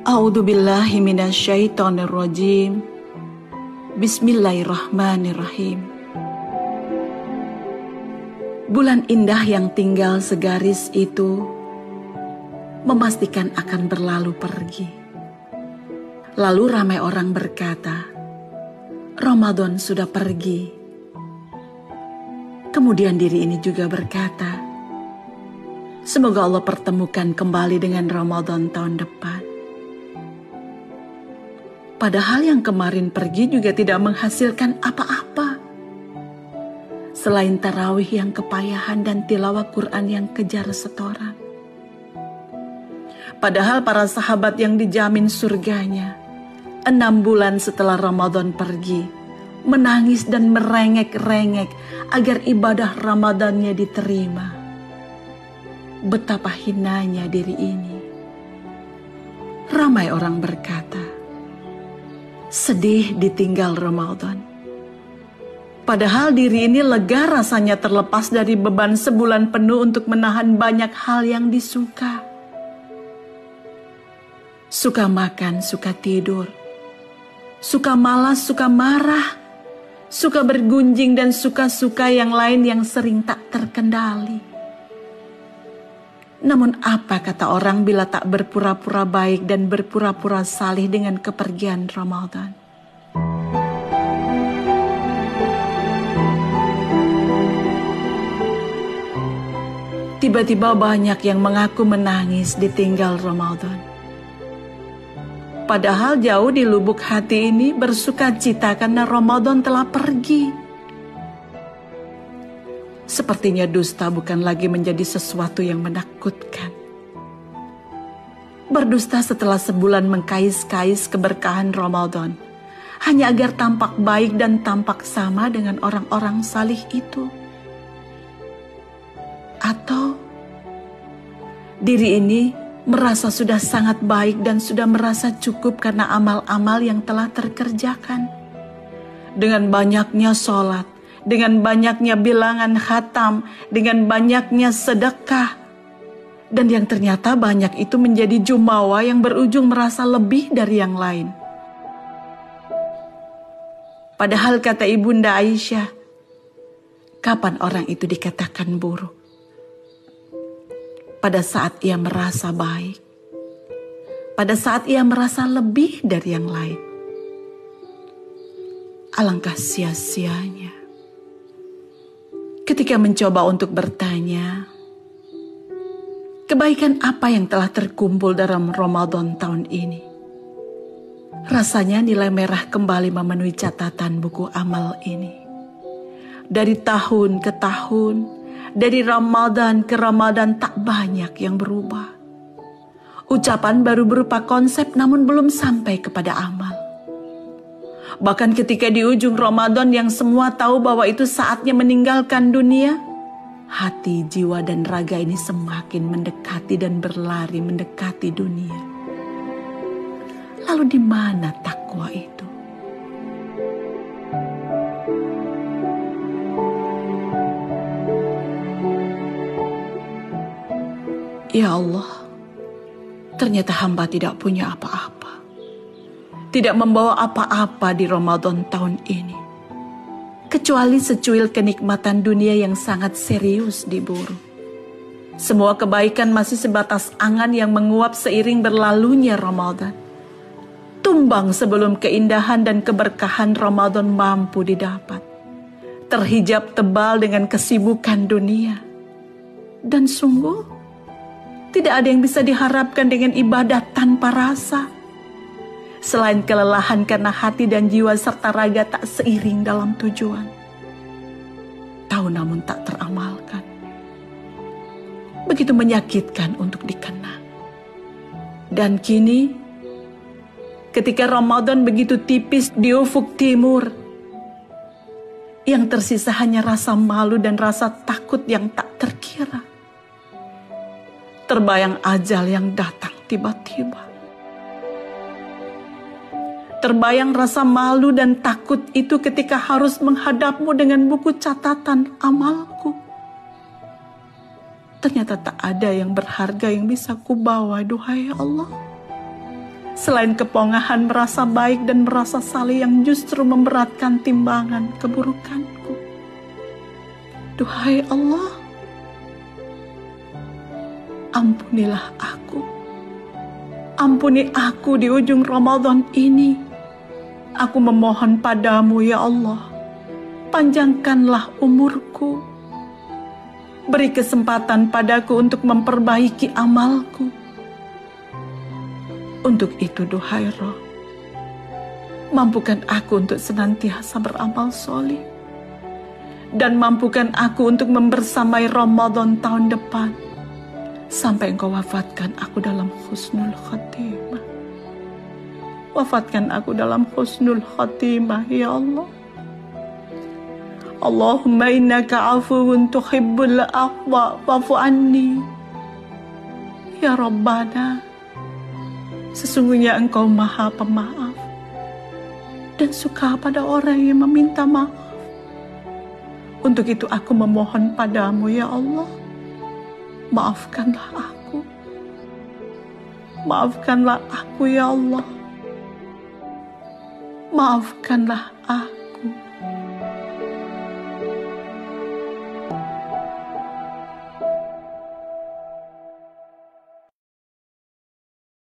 A'udzubillahi minasyaitonirrajim. Bismillahirrahmanirrahim. Bulan indah yang tinggal segaris itu memastikan akan berlalu pergi. Lalu ramai orang berkata, Ramadan sudah pergi. Kemudian diri ini juga berkata, semoga Allah pertemukan kembali dengan Ramadan tahun depan. Padahal yang kemarin pergi juga tidak menghasilkan apa-apa. Selain tarawih yang kepayahan dan tilawah Quran yang kejar setoran. Padahal para sahabat yang dijamin surganya, 6 bulan setelah Ramadan pergi, menangis dan merengek-rengek agar ibadah Ramadannya diterima. Betapa hinanya diri ini. Ramai orang berkata, sedih ditinggal Ramadan. Padahal diri ini lega rasanya terlepas dari beban sebulan penuh untuk menahan banyak hal yang disuka. Suka makan, suka tidur. Suka malas, suka marah. Suka bergunjing dan suka-suka yang lain yang sering tak terkendali. Namun apa kata orang bila tak berpura-pura baik dan berpura-pura salih dengan kepergian Ramadan? Tiba-tiba banyak yang mengaku menangis ditinggal Ramadan. Padahal jauh di lubuk hati ini bersuka cita karena Ramadan telah pergi. Sepertinya dusta bukan lagi menjadi sesuatu yang menakutkan. Berdusta setelah sebulan mengkais-kais keberkahan Ramadan, hanya agar tampak baik dan tampak sama dengan orang-orang salih itu. Atau diri ini merasa sudah sangat baik dan sudah merasa cukup karena amal-amal yang telah terkerjakan. Dengan banyaknya sholat, dengan banyaknya bilangan khatam, dengan banyaknya sedekah. Dan yang ternyata banyak itu menjadi jumawa yang berujung merasa lebih dari yang lain. Padahal kata Ibunda Aisyah, kapan orang itu dikatakan buruk? Pada saat ia merasa baik. Pada saat ia merasa lebih dari yang lain. Alangkah sia-sianya ketika mencoba untuk bertanya, kebaikan apa yang telah terkumpul dalam Ramadan tahun ini? Rasanya nilai merah kembali memenuhi catatan buku amal ini. Dari tahun ke tahun, dari Ramadan ke Ramadan tak banyak yang berubah. Ucapan baru berupa konsep namun belum sampai kepada amal. Bahkan ketika di ujung Ramadan yang semua tahu bahwa itu saatnya meninggalkan dunia, hati, jiwa, dan raga ini semakin mendekati dan berlari mendekati dunia. Lalu di mana takwa itu? Ya Allah, ternyata hamba tidak punya apa-apa. Tidak membawa apa-apa di Ramadan tahun ini. Kecuali secuil kenikmatan dunia yang sangat serius diburu. Semua kebaikan masih sebatas angan yang menguap seiring berlalunya Ramadan. Tumbang sebelum keindahan dan keberkahan Ramadan mampu didapat. Terhijab tebal dengan kesibukan dunia. Dan sungguh, tidak ada yang bisa diharapkan dengan ibadah tanpa rasa. Selain kelelahan karena hati dan jiwa serta raga tak seiring dalam tujuan. Tahu namun tak teramalkan. Begitu menyakitkan untuk dikenang. Dan kini, ketika Ramadan begitu tipis di ufuk timur, yang tersisa hanya rasa malu dan rasa takut yang tak terkira. Terbayang ajal yang datang tiba-tiba. Terbayang rasa malu dan takut itu ketika harus menghadapmu dengan buku catatan amalku. Ternyata tak ada yang berharga yang bisa kubawa, duhai Allah. selain kepongahan merasa baik dan merasa saleh yang justru memberatkan timbangan keburukanku. Duhai Allah, ampunilah aku. Ampuni aku di ujung Ramadan ini. Aku memohon padamu ya Allah, panjangkanlah umurku. Beri kesempatan padaku untuk memperbaiki amalku. Untuk itu duhai Roh, mampukan aku untuk senantiasa beramal solih. Dan mampukan aku untuk membersamai Ramadan tahun depan. Sampai Engkau wafatkan aku dalam husnul khatimah. Wafatkan aku dalam husnul khatimah ya Allah. Allahumma innaka afuwun tuhibbul afwa fa'fu anni. Ya Rabbana, sesungguhnya Engkau Maha Pemaaf dan suka pada orang yang meminta maaf. Untuk itu aku memohon padamu ya Allah, maafkanlah aku. Maafkanlah aku ya Allah. Maafkanlah aku.